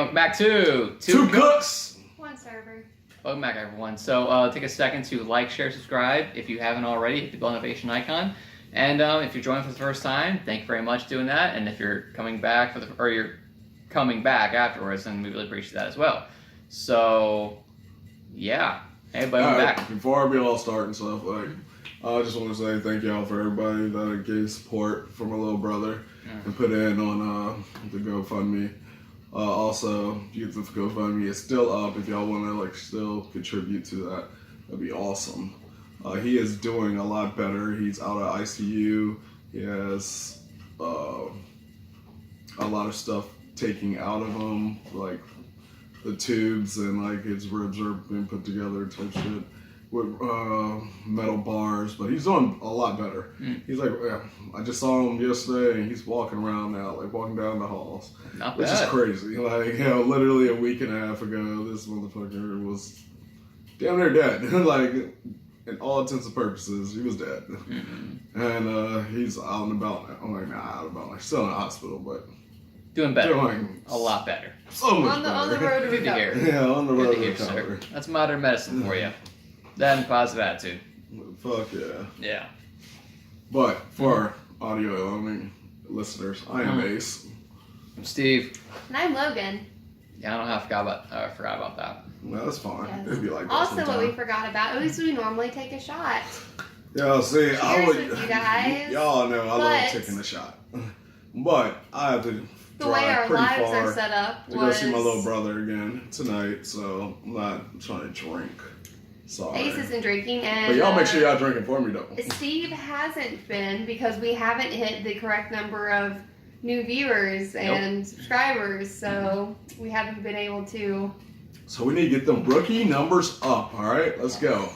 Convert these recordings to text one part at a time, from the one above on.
welcome back to Two Cooks! One server. Welcome back, everyone. So take a second to like, share, subscribe if you haven't already. Hit the bell notification icon. And if you're joining for the first time, thank you very much for doing that. And if you're coming back you're coming back afterwards, then we really appreciate that as well. So yeah, hey, welcome back. Before we all start and stuff, I just want to say thank y'all for everybody that gave support for my little brother and put in on the GoFundMe. Also, the GoFundMe is still up if y'all want to still contribute to that. That'd be awesome. He is doing a lot better. He's out of ICU. He has a lot of stuff taking out of him, like the tubes and his ribs are being put together type shit with metal bars. But he's doing a lot better. He's I just saw him yesterday and he's walking around now, walking down the halls. Not which bad. is crazy. Literally a week and a half ago, this motherfucker was damn near dead. In all intents and purposes, he was dead. And he's out and about now. I'm nah, out and about. He's still in the hospital, but Doing better. doing a lot better. so much better. On the road to Good to hear. recovery. Yeah, on the Good road to to hear, recovery. sir. That's modern medicine for you. That and positive attitude. Fuck yeah. Yeah. But for our audio-only listeners, I am Ace. I'm Steve. And I'm Logan. Yeah, I don't know how I forgot about that. No, that's fine. Yes. It'd be like that Also, what sometime. we forgot about is we normally take a shot. Yeah, see, I Cheers would. with you guys. Y'all know I love But- taking a shot, but I have to The way drive our pretty lives far are set up to was go see my little brother again tonight, so I'm not trying to drink. Sorry. Ace isn't drinking, and But y'all make sure y'all drinking for me though. Steve hasn't been because we haven't hit the correct number of new viewers and subscribers, so we haven't been able to. So we need to get them rookie numbers up. All right, let's go.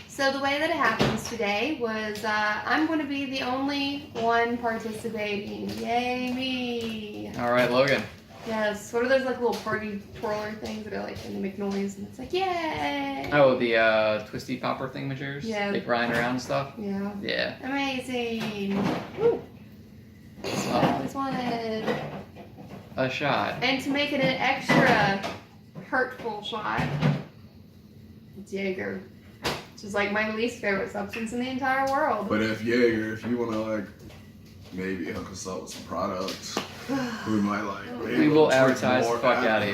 So the way that it happens today was I'm going to be the only one participating. Yay me! All right, Logan. Yes. What are those little party twirler things that are and they make noise and it's yay! Oh, the twisty popper thingamajigers? Yeah. They grind around and stuff? Yeah. Yeah. Amazing. Woo. That's what I always wanted. A shot. And to make it an extra hurtful shot, it's Jaeger. Which is my least favorite substance in the entire world. But if you wanna maybe hook us up with some products, we might maybe We will drink advertise the more fuck at out of it.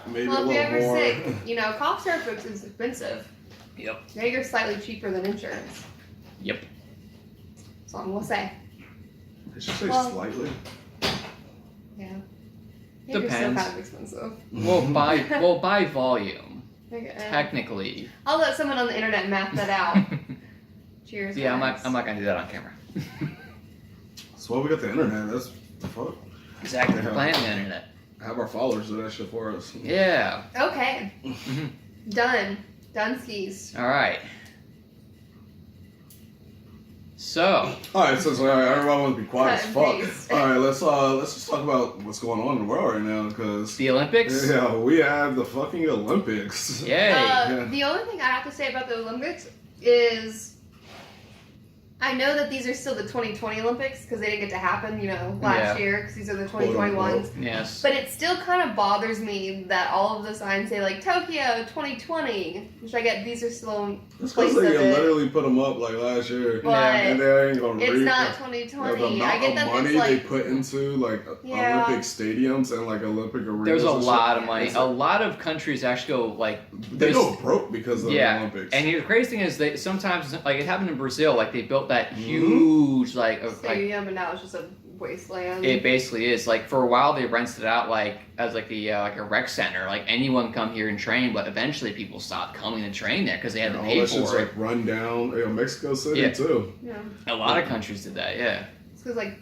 you. Maybe Well, a if you're little ever more. sick, cough syrup is expensive. Yep. Jaeger's slightly cheaper than insurance. Yep. That's all I'm gonna say. Did you say Well- slightly? Yeah. Jaeger's still Depends. kind of expensive. Well, by volume. Okay. Technically. I'll let someone on the internet map that out. Cheers. Yeah, guys. I'm not gonna do that on camera. That's why we got the internet. That's the fuck. Exactly. Yeah. We're playing the internet. Have our followers do that shit for us. Yeah. Okay. Mhm. Done. Done skis. All right. So, Alright, so everyone wants to be quiet as Cut and fuck. paste. Alright, let's just talk about what's going on in the world right now, because the Olympics. yeah, we have the fucking Olympics. Yay. Yeah. The only thing I have to say about the Olympics is I know that these are still the 2020 Olympics because they didn't get to happen, last year because these are the 2021s. Yes. But it still kind of bothers me that all of the signs say Tokyo 2020, which I get these are still in That's place because of they it. literally put them up last year, But and they ain't gonna it's read not the 2020. amount I get of that money it's they put into Yeah. Olympic stadiums and Olympic arenas. There's a and shit. lot of money. It's A lot of countries actually go They go broke because of the yeah. Olympics. And the crazy thing is, they sometimes it happened in Brazil. They built that huge stadium, and now it's just a wasteland. it basically is for a while they rented it out as a rec center. Anyone come here and train, but eventually people stopped coming to train there because they had to all pay that shit's for it. run down. Mexico City Yeah. too. Yeah. A lot of countries did that. Yeah. It's because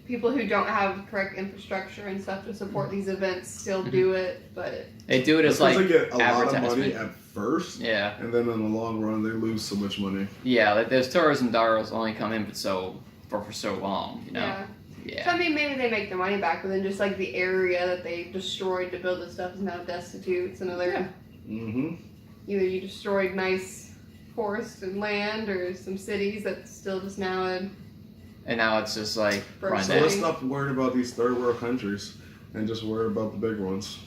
people who don't have correct infrastructure and stuff to support these events still do it, but They do it as That's 'cause they get a lot of money advertisement. at first, Yeah. and then in the long run they lose so much money. Yeah. Those tourism dollars only come in for so long. yeah. Yeah. So I mean, maybe they make their money back, but then just the area that they destroyed to build this stuff is now destitute. It's another Mm-hmm. either you destroyed nice forest and land, or some cities that's still just now And now it's just run First So down. let's stop worrying about these third world countries. and just worry about the big ones.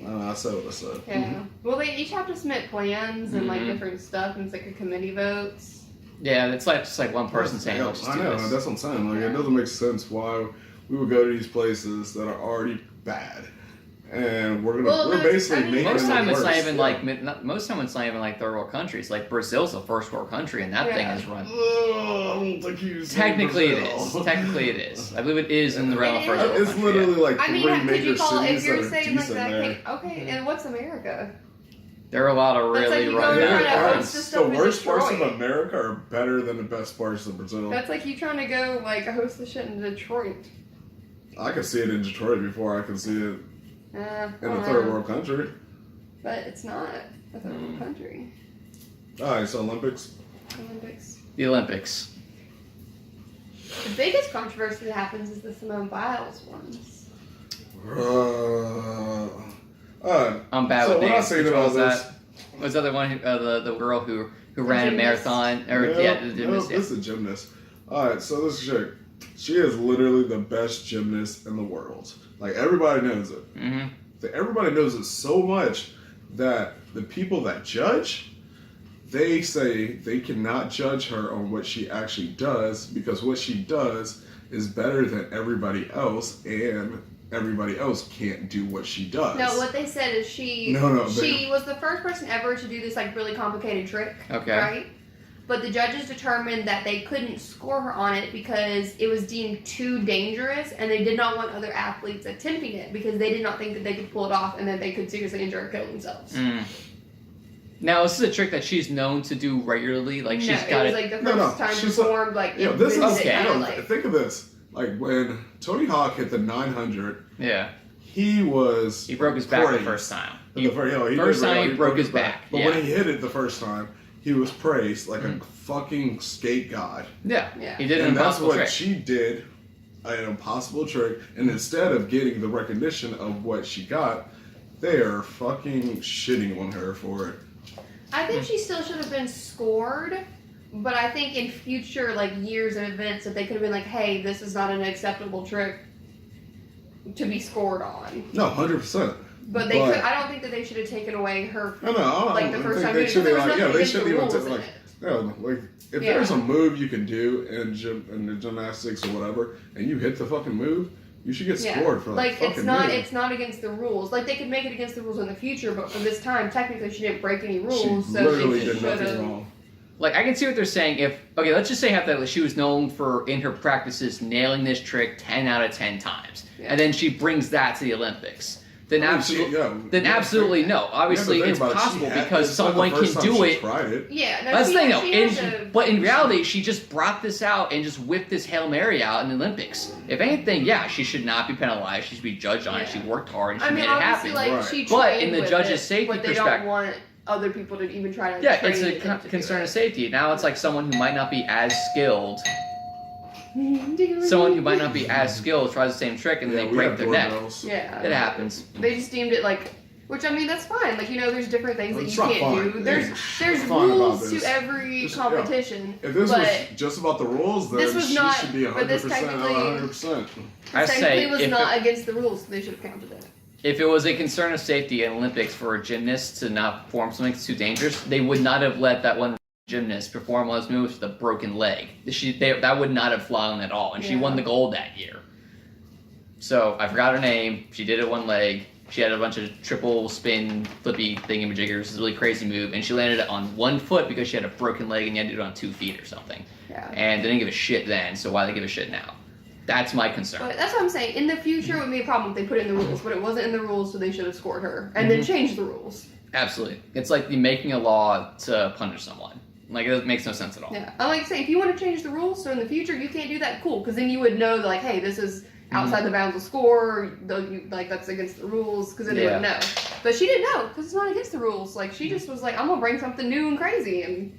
I said what I said. Yeah. Well, they each have to submit plans and like Mhm. different stuff, and it's like a committee votes. Yeah, it's like just like one person saying, Yeah, "Let's just I do know, this." that's what I'm saying. Like, Yeah. it doesn't make sense why we would go to these places that are already bad, and we're basically making Most them time it's worse. not even Yeah. like most time it's not even like third world countries. Like Brazil's a first world country, and that thing Yeah. is run. I don't think you said Technically, it Brazil. is. Technically, it is. I believe it is in the realm of It first is. world It's country. literally like I three mean, could major you call cities if you're that are saying like decent that? there. Okay, and what's America? There are a lot of That's like really you run go down to Yeah, host parts. the the stuff in worst parts of Detroit. America are better than the best parts of Brazil. That's like you trying to go like host the shit in Detroit. I could see it in Detroit before I could see it in a third world country. But it's not a third world country. Alright, so Olympics. Olympics. The Olympics. The biggest controversy that happens is the Simone Biles ones. I'm bad So with when I names. say Which all one was this, that? Was the other one the girl who ran a gymnast. marathon? Or the gymnast. Yeah. This is a gymnast. Alright, so this chick, she is literally the best gymnast in the world. Like, everybody knows it. Mm-hmm. Everybody knows it so much that the people that judge, they say they cannot judge her on what she actually does because what she does is better than everybody else, and everybody else can't do what she does. No, what they said is she was the first person ever to do this like really complicated trick. Okay. Right? But the judges determined that they couldn't score her on it because it was deemed too dangerous, and they did not want other athletes attempting it because they did not think that they could pull it off and that they could seriously injure or kill themselves. Mm. Now, this is a trick that she's known to do regularly. Like, she's No, got it was it. like the No, first time she's performed like Yeah, this is Okay. think of this. Like when Tony Hawk hit the 900, Yeah. he was He broke his back the praised. first time. The First time he broke his back, But yeah. when he hit it the first time, he was praised like a fucking skate god. Yeah. Yeah. He did an And that's impossible what trick. she did, an impossible trick. And instead of getting the recognition of what she got, they are fucking shitting on her for it. I think she still should have been scored, but I think in future like years of events that they could have been like, hey, this is not an acceptable trick to be scored on. No, 100%. But they could. I don't think that they should have taken away her No, I like the don't first think time. they Because should there have was nothing they against the shouldn't even rules take in like. it. No, like if Yeah. there's a move you can do in the gymnastics or whatever, and you hit the fucking move, you should get scored for like fucking move. it's not against the rules. Like they could make it against the rules in the future, but for this time, technically, she didn't break any rules, She so literally they did should nothing have. wrong. Like, I can see what they're saying. Okay, let's just say hypothetically she was known for, in her practices, nailing this trick 10 out of 10 times. Yeah. And then she brings that to the Olympics. Then I mean, absolutely no. Obviously, think it's about it, she possible had- because it's not the someone first can time do she's it. Tried it. Yeah, no, That's the thing, she had but in reality, she just brought this out and just whipped this Hail Mary out in the Olympics. If anything, yeah, she should not be penalized. She should be judged on it. She worked hard and she I mean, made it obviously, happen. like Right. she But trained in the with judge's it, safety but they perspective- don't want other people to even try to. Yeah, train it's them a to do concern it. of safety. Now it's like someone who might not be as skilled. Someone Someone who might not be as skilled tries the same trick and Yeah, they we break have their neck. doorbells. Yeah, It happens. They just deemed it like, which I mean that's fine. Like there's different things that It's you not can't fine. do. It's There's fine about rules this. to every Just- competition. If this but was just about the rules, then This was she not- should be but this 100%. technically- 100%. I technically say was if not it, against the rules, so they should have counted it. if it was a concern of safety in Olympics for a gymnast to not perform something that's too dangerous, they would not have let that one gymnast perform one of those moves with a broken leg. That would not have flown at all, and she Yeah. won the gold that year. So I forgot her name. She did it one leg. She had a bunch of triple spin flippy thingamajiggers. It's a really crazy move, and she landed it on one foot because she had a broken leg and you had to do it on 2 feet or something. Yeah. And they didn't give a shit then, so why they give a shit now? That's my concern. But that's what I'm saying. In the future, it would be a problem if they put it in the rules, but it wasn't in the rules, so they should have scored her and then changed the rules. Absolutely. It's like the making a law to punish someone. Like, it makes no sense at all. Yeah, I like to say if you want to change the rules, so in the future you can't do that. Cool, because then you would know like, hey, this is outside the bounds of score. Like that's against the rules, because then they would know. But she didn't know because it's not against the rules. Like she just was like, I'm gonna bring something new and crazy, and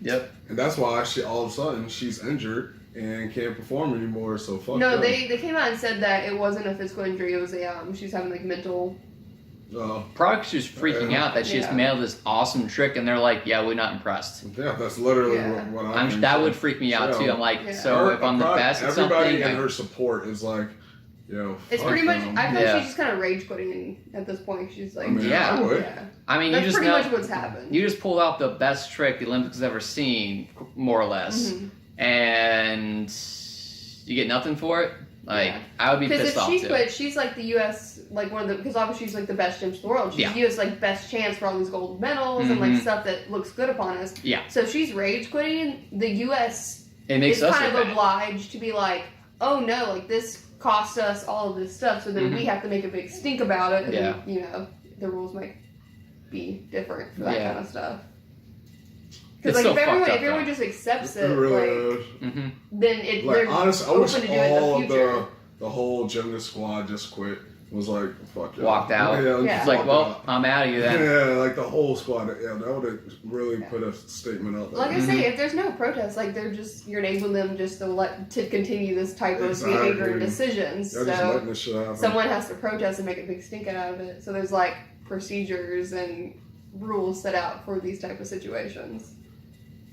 Yep. And that's why all of a sudden she's injured and can't perform anymore. So fuck. no, them. they came out and said that it wasn't a physical injury. It was a she was having like mental. Probably 'cause she was freaking out that she just Yeah. nailed this awesome trick, and they're like, "Yeah, we're not impressed." Yeah, that's literally Yeah. what I'm. That would freak me out too. I'm like, Yeah. so if I'm the best at everybody something, in her support is like, Yo, It's fuck pretty much. them. I feel Yeah. like she's just kind of rage quitting at this point. She's like, I mean, Yeah. I would. yeah. I mean, you That's just pretty know, much what's happened. you just pulled out the best trick the Olympics has ever seen, more or less, Mhm. and you get nothing for it. Like, Yeah. I would be Because pissed if off she too. quit, she's like the U.S. like one of the because obviously she's like the best gymnast in the world. She's Yeah. U.S. like best chance for all these gold medals and like Mhm. stuff that looks good upon us. Yeah. So if she's rage quitting, the U.S. It makes is us kind look of bad. obliged to be like, oh no, like this cost us all of this stuff, so then Mhm. we have to make a big stink about it, and Yeah. then, you know, the rules might be different for that Yeah. kind of stuff. It's Because like so if everyone, fucked up, if everyone though. just accepts It it, really like is. Mm-hmm. then it Like they're honestly, I open wish to do it in the all future. the whole gymnast squad just quit. Was like fuck y'all. Walked out. Yeah, Yeah. It's like, walked well, out. I'm out of here then. Yeah, like the whole squad. Yeah, that would have really Yeah. put a statement out there. Like I Mhm. say, if there's no protest, like they're just you're enabling them just to continue this type of Exactly. behavior and decisions. They're just So letting this shit happen. someone has to protest and make a big stink out of it. So there's like procedures and rules set out for these type of situations.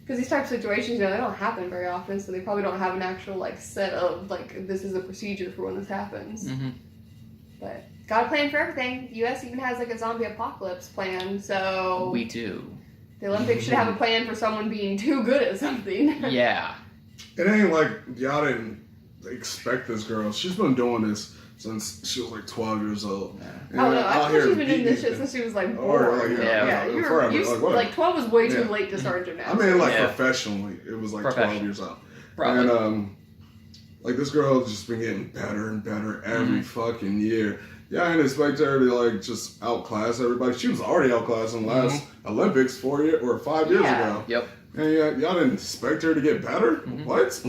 Because these type of situations, you know, they don't happen very often, so they probably don't have an actual like set of like this is a procedure for when this happens. Mm-hmm. But got a plan for everything. The U.S. even has like a zombie apocalypse plan, so We do. the Olympics should have a plan for someone being too good at something. Yeah. It ain't like y'all didn't expect this girl. She's been doing this since she was like 12 years old. And Oh no, I out thought here she's been doing this beating- shit since she was like Or, born. like, Yeah. Yeah, you were forever. you, Like, what? like 12 was way too Yeah. late to start I gymnastics. mean, like Yeah. professionally, it was like 12 Professional. years out. Probably. And like this girl has just been getting better and better every fucking year. Yeah, I didn't expect her to like just outclass everybody. She was already outclassing last Olympics 5 years Yeah. ago. Yep. And y'all didn't expect her to get better? What? It's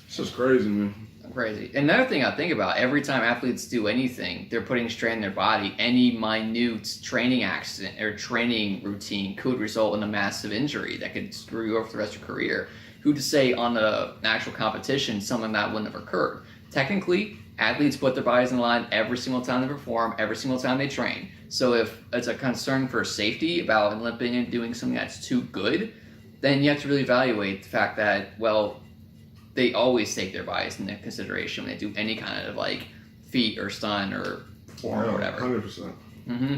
just crazy, man. Crazy. Another thing I think about, every time athletes do anything, they're putting strain in their body. Any minute training accident or training routine could result in a massive injury that could screw you over for the rest of your career. Who to say on an actual competition something that wouldn't have occurred? Technically, athletes put their bodies in line every single time they perform, every single time they train. So if it's a concern for safety about an Olympian doing something that's too good, then you have to really evaluate the fact that, well, they always take their bodies into consideration when they do any kind of like feat or stunt or perform or whatever. 100%. Mm-hmm.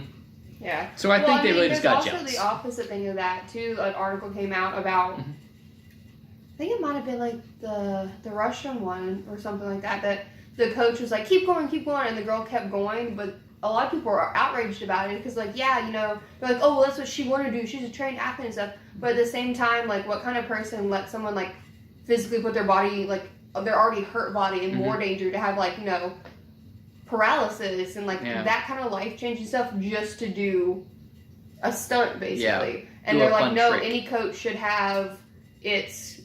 Yeah. So I think they really just got there's also jealous. the opposite thing of that too. An article came out about. Mhm. I think it might have been like the Russian one or something like that. That the coach was like, keep going, and the girl kept going, but a lot of people are outraged about it because, like, yeah, you know, they're like, oh, well, that's what she wanted to do. She's a trained athlete and stuff. But at the same time, like, what kind of person lets someone like physically put their body, like, their already hurt body in more danger to have, like, you know, paralysis and like that kind of life changing stuff just to do a stunt, basically. Yeah. And Do a they're like, fun no, trick. any coach should have its,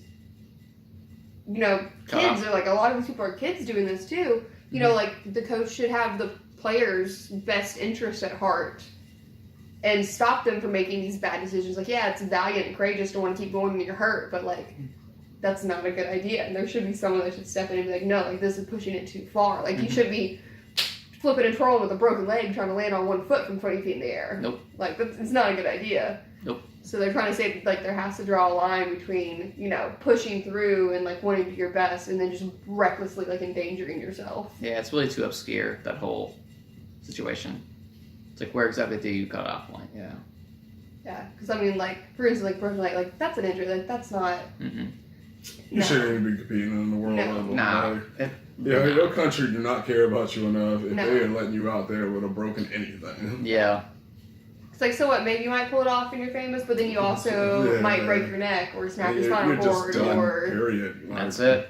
you know, Cut kids, off. or like a lot of these people are kids doing this too. You know, like the coach should have the players' best interest at heart and stop them from making these bad decisions. Like, yeah, it's valiant and courageous to want to keep going when you're hurt, but like, that's not a good idea. And there should be someone that should step in and be like, no, like this is pushing it too far. Like, you should be flipping and trolling with a broken leg trying to land on 1 foot from 20 feet in the air. Nope. Like, it's not a good idea. Nope. So they're trying to say, like, there has to draw a line between, you know, pushing through and, like, wanting to do your best and then just recklessly, like, endangering yourself. Yeah, it's really too obscure, that whole situation. It's like, where exactly do you cut off line? Yeah. Yeah. Because, I mean, like, for instance, like, broken leg, like, that's an injury. Like, that's not... Mm-hmm. You shouldn't even be competing in the world No. level. Nah. Like, your country do not care about you enough if No. they are letting you out there with a broken anything. Yeah. It's like, so what, maybe you might pull it off and you're famous, but then you also Yeah. might break your neck or snap your You're spinal just cord done, or... period. Like, That's it.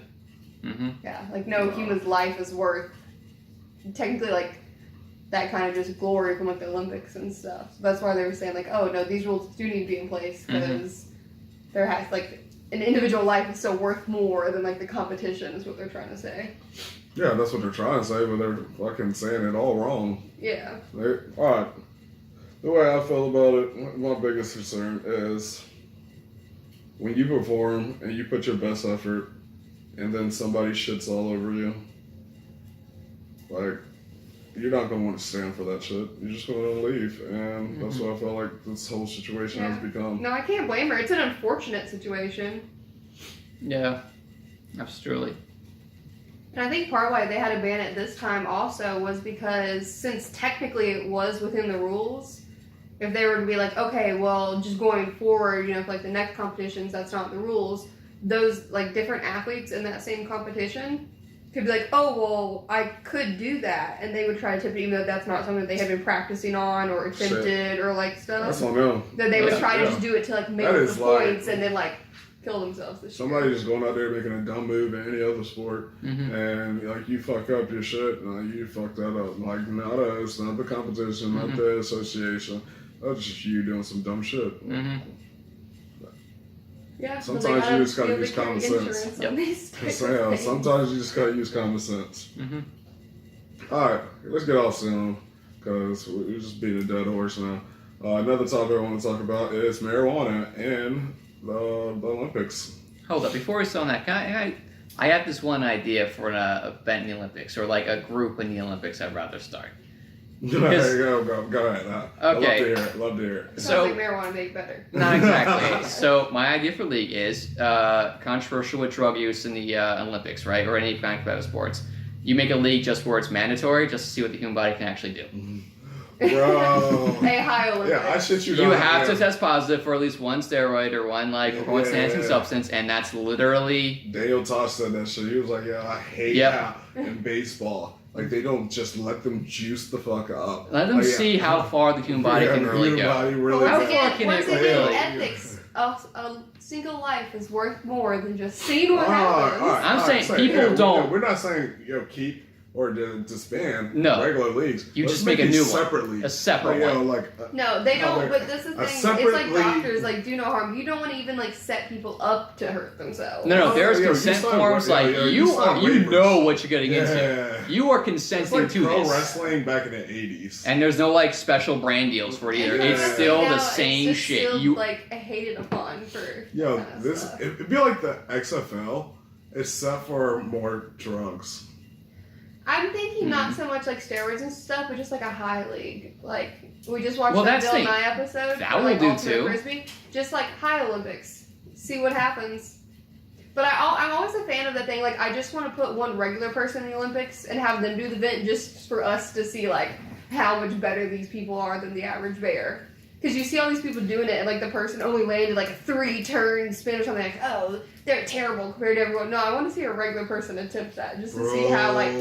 Mm-hmm. Yeah, like, no human's life is worth, technically, like, that kind of just glory from, like, the Olympics and stuff. So that's why they were saying, like, oh, no, these rules do need to be in place because there has, like, an individual life is still worth more than, like, the competition is what they're trying to say. Yeah, that's what they're trying to say, but they're fucking saying it all wrong. Yeah. Alright. The way I feel about it, my biggest concern is when you perform and you put your best effort and then somebody shits all over you, like, you're not going to want to stand for that shit. You're just going to leave. And that's what I feel like this whole situation has become. No, I can't blame her. It's an unfortunate situation. Yeah. Absolutely. And I think part why they had to ban it this time also was because since technically it was within the rules, if they were to be like, okay, well, just going forward, for like the next competitions, that's not the rules, those like different athletes in that same competition could be like, oh, well, I could do that. And they would try to tip it, even though that's not something that they had been practicing on or attempted or like stuff. That's on them. That they would try to just do it to like make the points and then like kill themselves this year. Somebody just going out there making a dumb move in any other sport, and like you fuck up your shit, and you fuck that up. Like not us, not the competition, not the association. That's just you doing some dumb shit. Yeah. Sometimes you just gotta use common sense. Sometimes you just gotta use common sense. All right, let's get off soon because we just beat a dead horse now. Another topic I want to talk about is marijuana and the Olympics. Hold up, before we start on that, I have this one idea for an event in the Olympics, or like a group in the Olympics I'd rather start. Go ahead. Okay. Love to hear it. Sounds like marijuana make better. Not exactly. So my idea for league is controversial with drug use in the Olympics, right, or any kind of competitive sports. You make a league just where it's mandatory, just to see what the human body can actually do. Bro. Hey, high Olympics. Yeah, I shit you You down. have to test positive for at least one steroid or one enhancing substance, and that's literally. Dale Tosh said that shit. He was like, "Yeah, I hate how in baseball, like they don't just let them juice the fuck up. Let them see how far the human body can really go. How far can it really? Ethics. A single life is worth more than just seeing what happens. I'm saying people don't. We're not saying keep or disband No. regular leagues. You Let's just make a new separate one. league. A separate one. No, they don't. But this is the thing. It's like separate league. doctors. Like, do no harm. You don't want to even like set people up to hurt themselves. No, there's consent forms. Like you know what you're getting into. Yeah. You are consenting It's like to pro this. wrestling back in the 80s. And there's no like special brand deals for it either. It's still the same it's shit. Still, You like hated upon for. Yo, kind of this stuff. it'd be like the XFL, except for more drugs. I'm thinking not so much like steroids and stuff, but just like a high league. Like we just watched Well, that that's Bill the- Nye episode. that for, will like, do Ultimate too. Frisbee. Just like high Olympics. See what happens. But I'm always a fan of the thing. Like I just want to put one regular person in the Olympics and have them do the event just for us to see like how much better these people are than the average bear. Because you see all these people doing it, and like the person only landed like a 3-turn spin or something. Like, oh, they're terrible compared to everyone. No, I want to see a regular person attempt that just to see how like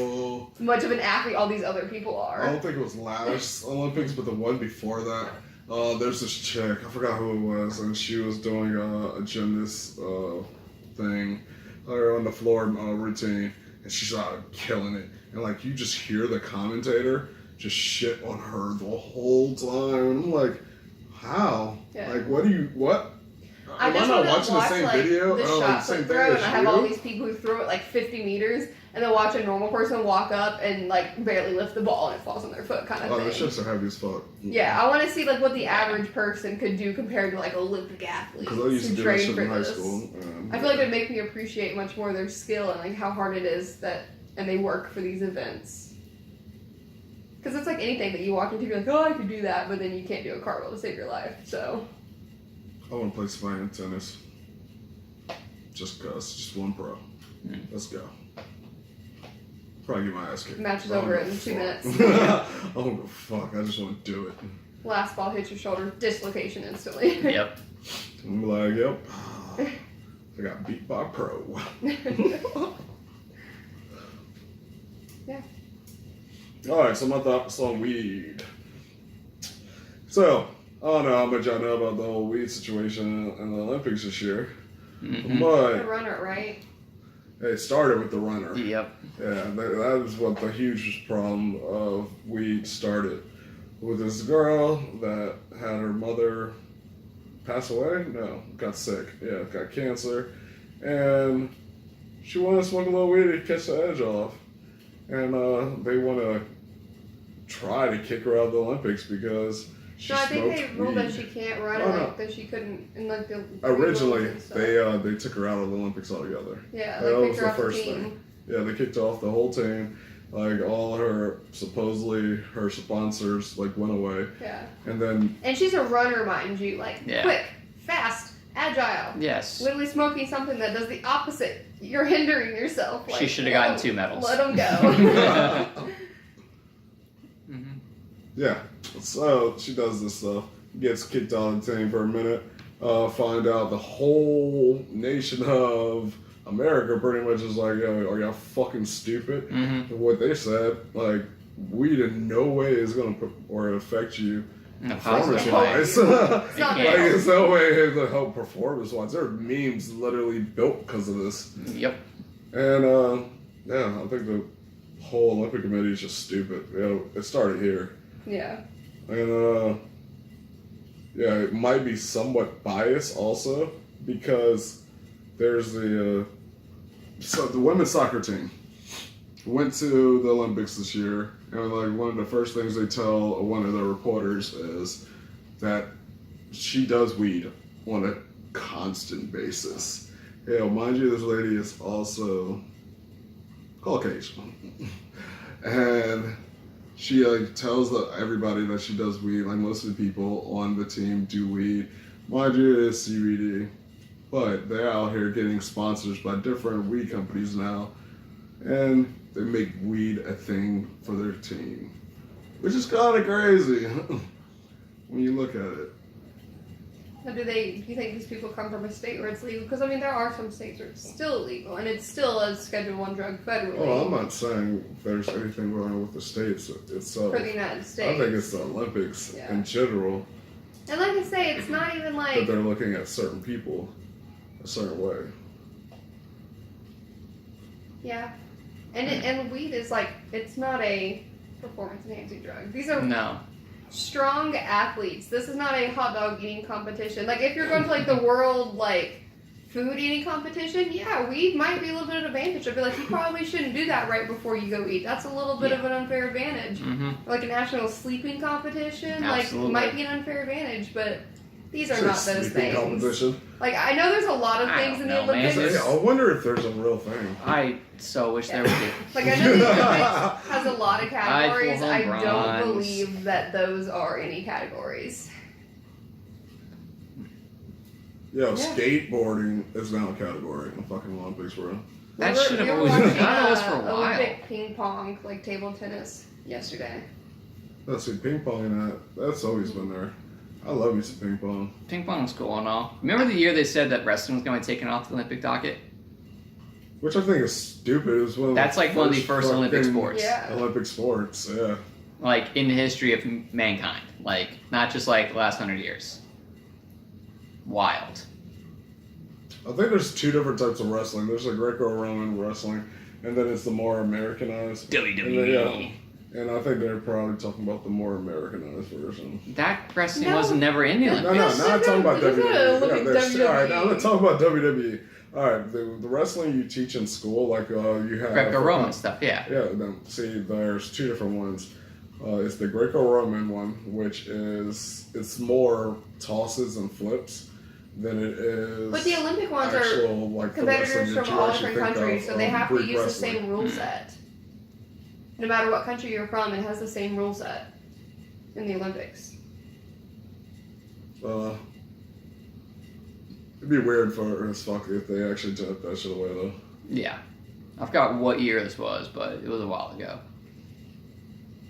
much of an athlete all these other people are. I don't think it was last Olympics, but the one before that. There's this chick, I forgot who it was, and she was doing a gymnast thing, or on the floor routine, and she's out killing it. And like you just hear the commentator just shit on her the whole time, and I'm like, how? Yeah. Like, what? I Am just not want to watching watch the same like video? the Oh, shot same put thing throw, as and I have all you? these people who throw it like 50 meters, and then watch a normal person walk up and like barely lift the ball and it falls on their foot, kind of Oh, thing. that shit's so heavy as fuck. Yeah, I want to see like what the average person could do compared to like Olympic athletes Because I used to who do that train shit for in high this. school. I feel like it would make me appreciate much more their skill and like how hard it is that and they work for these events. Because it's like anything that you walk into, you're like, oh, I could do that, but then you can't do a cartwheel to save your life. So I want to play Spanish tennis. Just cause, just one pro. Let's go. Probably get my ass kicked. Match is I don't over give in a 2 fuck. minutes. I don't give a fuck. I just want to do it. last ball hits your shoulder, dislocation instantly. Yep. I'm like, yep. I got beat by a pro. Yeah. Alright, so my thoughts on weed. So, I don't know how much y'all know about the whole weed situation in the Olympics this year. Mm-hmm. The But runner, right? it started with the runner. Yep. Yeah, that is what the huge problem of weed started. With this girl that had her mother pass away? No, got sick. Yeah, got cancer. And she wanted to smoke a little weed to catch the edge off. And they want to try to kick her out of the Olympics because she No, I think they smoked ruled weed. that she can't run, Oh, and, no. like that she couldn't, and like the Originally, rules and stuff. they took her out of the Olympics altogether. yeah, that they was picked her the off the first team. thing. Yeah, they kicked off the whole team. Like all her, supposedly her sponsors, like went away, Yeah, and then and she's a runner, mind you, like Yeah. quick, fast, agile. Yes. Literally smoking something that does the opposite. You're hindering yourself. She should have gotten 2 medals. Let them go. Mhm. Yeah, so she does this stuff, gets kicked out of the team for a minute, find out the whole nation of America pretty much is like, yo, are y'all fucking stupid? Mhm. And what they said, like, weed in no way is going to affect you In a positive way. performance-wise. It's not Yeah. Like, fair. it's no way to help performance-wise. There are memes literally built because of this. Yep. And, yeah, I think the whole Olympic committee is just stupid. You know, it started here. Yeah. And yeah, it might be somewhat biased also because there's the women's soccer team went to the Olympics this year, and like one of the first things they tell one of the reporters is that she does weed on a constant basis. Yeah, mind you, this lady is also Caucasian, and she tells everybody that she does weed. Like most of the people on the team do weed. Mind you, it's CBD, but they're out here getting sponsors by different weed companies now, and they make weed a thing for their team, which is kind of crazy when you look at it. Now, do you think these people come from a state where it's legal? Because, I mean, there are some states where it's still illegal, and it's still a Schedule I drug federally. Oh, I'm not saying there's anything wrong with the states itself. For the United States. I think it's the Olympics Yeah. in general And like I say, it's not even that like... they're looking at certain people a certain way. Yeah. And weed is like, it's not a performance-enhancing drug. These are No. strong athletes. This is not a hot dog eating competition. Like, if you're going to, like, the world, like, food eating competition, yeah, weed might be a little bit of an advantage. I'd be like, you probably shouldn't do that right before you go eat. That's a little bit of an unfair advantage. Mhm. Like a national sleeping competition, Absolutely. like, might be an unfair advantage, but these are Sure, not those sleeping things. competition. Like, I know there's a lot of I things don't in the know, man. Olympics. Yeah, I wonder if there's a real thing. I so wish there would be. Like, I know the Olympics has a lot of categories. Eiffel I Bronze. don't believe that those are any categories. Yo, Yeah. skateboarding is now a category in the fucking Olympics, bro. That We were- should have we were always been. watching, That was for a while. Olympic ping pong, like table tennis, yesterday. Let's see, ping pong and that's always been there. I love me some ping pong. Ping pong's cool and all. Remember the year they said that wrestling was going to be taken off the Olympic docket? Which I think is stupid. It's one of That's like one of the first Olympic fucking sports. Yeah. Olympic sports, yeah. Like in the history of mankind. Like not just like the last 100 years. Wild. I think there's two different types of wrestling. There's the Greco-Roman wrestling, and then it's the more Americanized. WWE. And I think they're probably talking about the more Americanized version. That wrestling No. was never in the No, Olympics. No, Yes, not talking about there's WWE. no Olympic there's- all right, now WWE. let's talk about WWE. All right, the wrestling you teach in school, like you have Greco-Roman stuff, yeah. Yeah, see, there's two different ones. It's the Greco-Roman one, which it's more tosses and flips than it is. But the Olympic ones are actual, like, the competitors wrestling that from you all actually different think countries, of, so they have to Greek use wrestling. the same rule set. No matter what country you're from, it has the same rule set in the Olympics. It'd be weird for as fuck if they actually took that shit away though. Yeah. I forgot what year this was, but it was a while ago.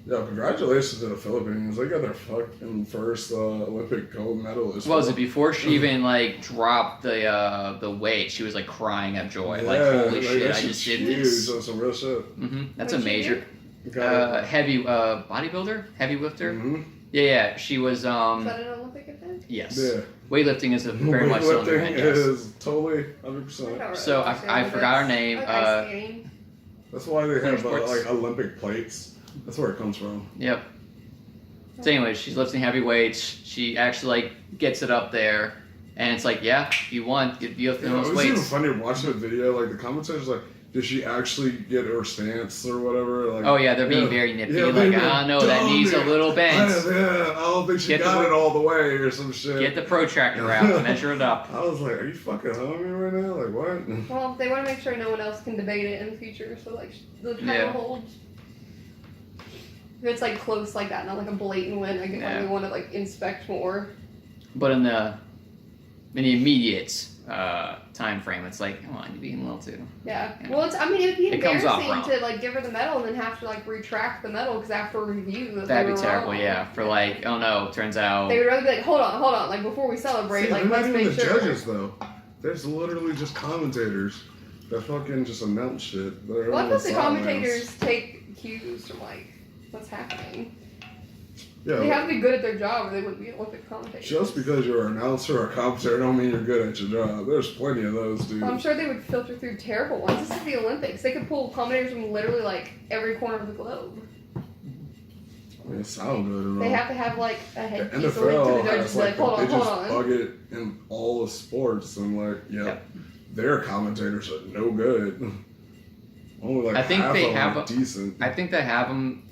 Yeah, congratulations to the Philippines. They got their fucking first Olympic gold medalist. What was it before she even like dropped the weight? She was like crying at joy, like Yeah, holy shit! that I shit's just did huge. this. That's some real shit. That's a What'd she major heavy bodybuilder, heavy lifter. Mm-hmm. Yeah, she was. Is that an Olympic event? Yes, Yeah. weightlifting is a very much still in her Weightlifting hand. Yes. is totally 100%. So I forgot her name. Ice skating. That's why they have Sports. like Olympic plates. That's where it comes from. Yep. So anyway, she's lifting heavy weights. She actually like gets it up there, and it's like, yeah, if you want, you lift Yeah, it those was even weights. funny watching the video. Like the commentators, like, did she actually get her stance or whatever? Like, Oh yeah, they're being very nippy. Yeah, like, they I don't know, that dumb knee's a it. little bent. Yeah, I don't think she Get the got pro- it all the way or some shit. Get the protractor out, measure it up. I was like, are you fucking homie right now? Like, what? Well, they want to make sure no one else can debate it in the future, so like the title Yeah. holds. If it's like close like that, not like a blatant win, I Yeah. we want to like inspect more. But in the immediates, time frame. It's like, come on, you're being a little too. Yeah. Yeah. Well, it'd be It comes off embarrassing wrong. to like give her the medal and then have to like retract the medal because after a review that That'd they be were terrible, wrong. yeah. For like, oh no, turns out. They would rather be like, hold on, like before we celebrate, See, like they're not let's even make the sure. judges though. There's literally just commentators that fucking just announce shit. They're Well, I on thought the sidelines. commentators take cues from like what's happening. Yeah, They have to be good at their job, or they wouldn't be Olympic commentators. just because you're an announcer or a commentator don't mean you're good at your job. There's plenty of those dudes. Well, I'm sure they would filter through terrible ones. This is the Olympics. They could pull commentators from literally like every corner of the globe. I mean, it sound good and They all. have to have like a The headpiece linked to the NFL judges. has Be like, like hold they on, hold just on. bug it in all the sports and like their commentators are no good. Only like I think half they of them have are a- decent. I think they have them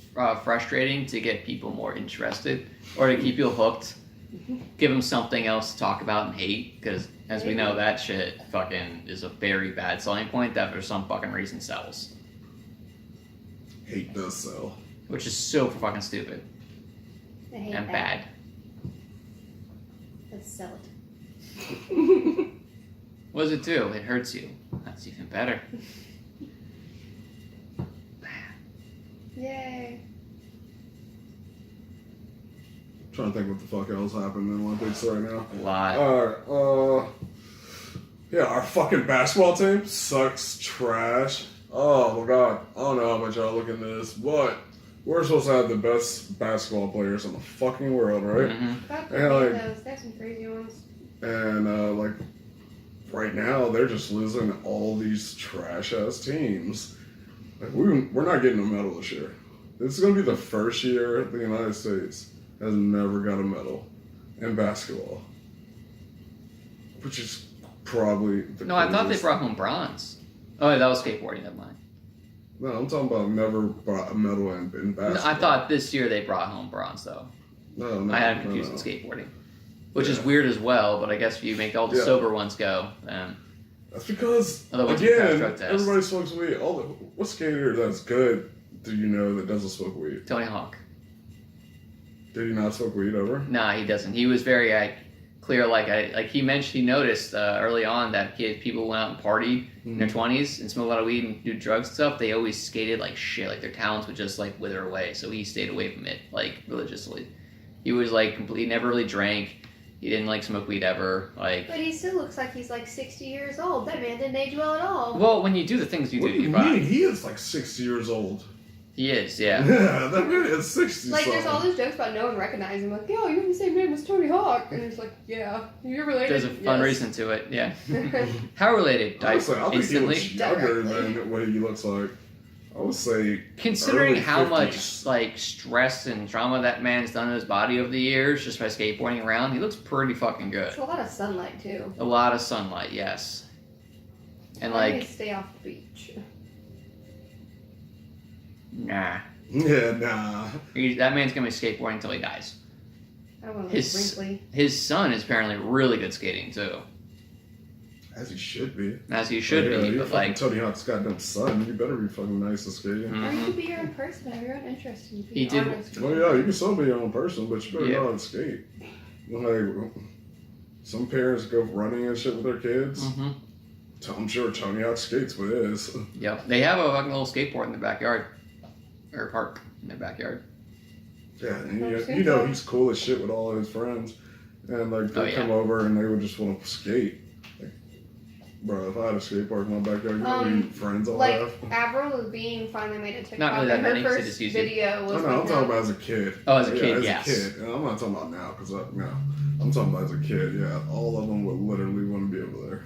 frustrating to get people more interested or to keep you hooked. Give them something else to talk about and hate because, as we know, that shit fucking is a very bad selling point that for some fucking reason sells, Hate does sell. which is so fucking stupid I hate and that. bad. Let's sell it. What does it do? It hurts you. That's even better. Yay. Trying to think what the fuck else happened in Olympics right now. A lot. Alright, yeah, our fucking basketball team sucks trash. Oh my god, I don't know how much y'all look into this, but we're supposed to have the best basketball players in the fucking world, right? Mhm. That's Yeah, like- those. They have some crazy ones. And like right now, they're just losing to all these trash ass teams. Like we're not getting a medal this year. This is gonna be the first year the United States has never got a medal in basketball, which is probably the No, I thought they craziest- brought home bronze. Oh, yeah, that was skateboarding. Never mind. No, I'm talking about never brought a medal in No, basketball. I thought this year they brought home bronze though. No, I had it confused no. with skateboarding, which is Yeah. weird as well. But I guess if you make all the Yeah. sober ones go, then That's because Other ones who pass again, drug tests. everybody smokes weed. What skater that's good do you know that doesn't smoke weed? Tony Hawk. Did he not smoke weed ever? Nah, he doesn't. He was very clear. Like he mentioned, he noticed early on that people went out and partied in their 20s and smoked a lot of weed and do drugs and stuff. They always skated like shit. Like their talents would just like wither away. So he stayed away from it like religiously. He was like he never really drank. He didn't like smoke weed ever. Like, But he still looks like he's like 60 years old. That man didn't age well at all. well, when you do the things you do What to do you your body, mean? He is like 60 years old. he is. Yeah. Yeah, that man is 60 Like, there's all something. those jokes about no one recognizing him. Like, yo, you're the same name as Tony Hawk. And it's like, yeah, you're related. There's a fun Yes. reason to it. Yeah. How related? Honestly, I think he Instantly. looks younger Directly. than what he looks like. I would say Considering early how 50s. much like stress and trauma that man's done to his body over the years just by skateboarding around, he looks pretty fucking good. It's a lot of sunlight, too. A lot of sunlight, yes. And I need like, to stay off the beach. nah, Yeah, nah. that man's gonna be skateboarding until he dies. I don't want to look His- wrinkly. His son is apparently really good skating too, As he should be. as he should Yeah, be. you're But fucking like, Tony Hawk's goddamn son. You better be fucking nice at skating. Or you mhm. could be your own person, have your own interest. And be He an did- artist. Well, yeah, you can still be your own person, but you better Yeah. know how to skate. Like, some parents go running and shit with their kids. Mhm. I'm sure Tony Hawk skates with his. Yep, they have a fucking little skateboard in their backyard, or park in their backyard. Yeah, and Oh, you seems know so. he's cool as shit with all of his friends, and like they Oh, yeah. come over and they would just want to skate. Like, bro, if I had a skate park in my backyard, you know how many friends I'll Like, have. Avril Lavigne finally made a TikTok. Not really that and her many, 'cause they first just use it. video was I'm with talking him. about as a kid. Oh, as a Yeah, kid, as yes. a kid. And I'm not talking about now, because no, I'm talking about as a kid. Yeah, all of them would literally want to be over there.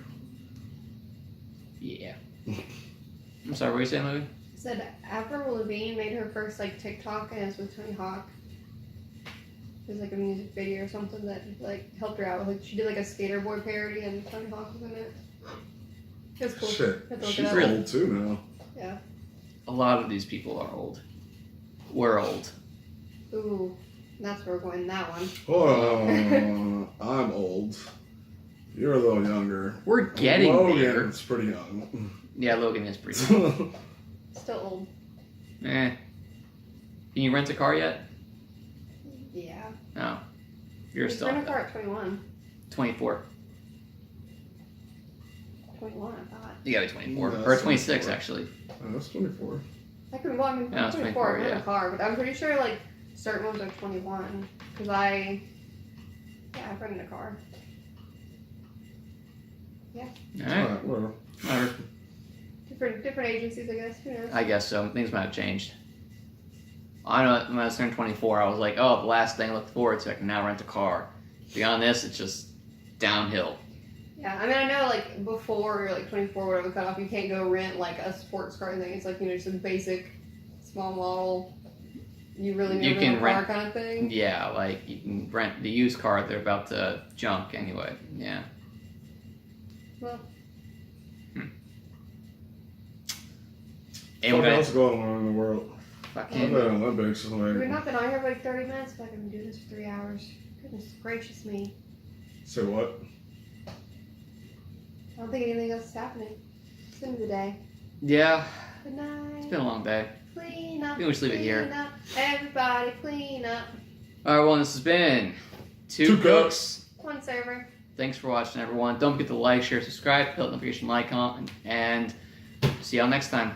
Yeah. I'm sorry, what were you saying, Louie? Said Avril Lavigne made her first like TikTok and it's with Tony Hawk. It was like a music video or something that like helped her out. Like she did like a Skater Boy parody and Tony Hawk was in it. It was cool. Shit, You have to look she's it up. old too now. Yeah. A lot of these people are old. We're old. Ooh, that's where we're going. That one. Hold on, I'm old. You're a little younger. We're getting there. Logan's pretty young. Yeah, Logan is pretty. Still old. Eh. Can you rent a car yet? Yeah. No. You're You still rent a car at 21. 24. 21, I thought. You gotta be 24 No, or that's 26 24. actually. Oh, that's 24. I could, well, I mean, Yeah, it's 24, 24, I'm in yeah. a car, but I'm pretty sure, like, certain ones are 21. Because I've rented a car. All right. Alright, whatever. Whatever. Different agencies, I guess. Who knows? I guess so. Things might have changed. I know when I was turning 24, I was like, oh, the last thing I look forward to, I can now rent a car. Beyond this, it's just downhill. Yeah, I mean, I know, like, before you're, like, 24, whatever cut off, you can't go rent, like, a sports car thing. It's, like, you know, just a basic, small model, you really You need a can car rent- kind of thing. Yeah, like you can rent the used car they're about to junk anyway. Yeah. Well, Hey, we're What gonna else going on in the world? I'm fucking. at Olympics. we've Like, not been on here for, like, 30 minutes, but I've been doing this for 3 hours. Goodness gracious me. say what? I don't think anything else is happening. It's the end of the day. Yeah, Good night. it's been a long day. Clean up. We can just leave it here. Clean up. Everybody clean up. All right, well, this has been Two Two Cooks. Cooks. One server. Thanks for watching, everyone. Don't forget to like, share, subscribe, hit the notification icon, and see y'all next time.